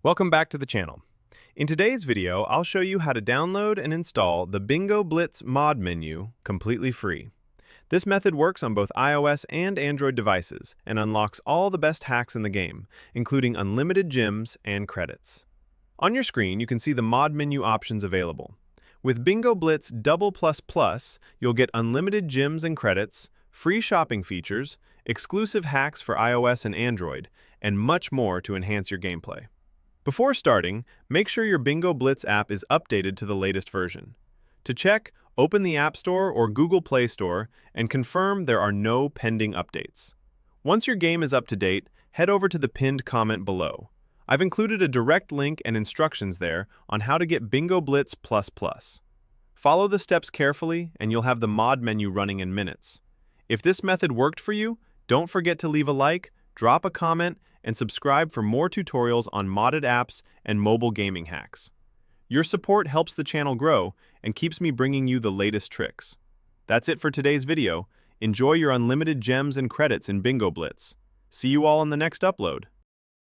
Welcome back to the channel. In today's video, I'll show you how to download and install the Bingo Blitz mod menu completely free. This method works on both iOS and Android devices and unlocks all the best hacks in the game, including unlimited gems and credits. On your screen, you can see the mod menu options available. With Bingo Blitz Double Plus Plus, you'll get unlimited gems and credits, free shopping features, exclusive hacks for iOS and Android, and much more to enhance your gameplay. Before starting, make sure your Bingo Blitz app is updated to the latest version. To check, open the App Store or Google Play Store and confirm there are no pending updates. Once your game is up to date, head over to the pinned comment below. I've included a direct link and instructions there on how to get Bingo Blitz Plus Plus. Follow the steps carefully and you'll have the mod menu running in minutes. If this method worked for you, don't forget to leave a like, drop a comment, and subscribe for more tutorials on modded apps and mobile gaming hacks. Your support helps the channel grow and keeps me bringing you the latest tricks. That's it for today's video. Enjoy your unlimited gems and credits in Bingo Blitz. See you all in the next upload.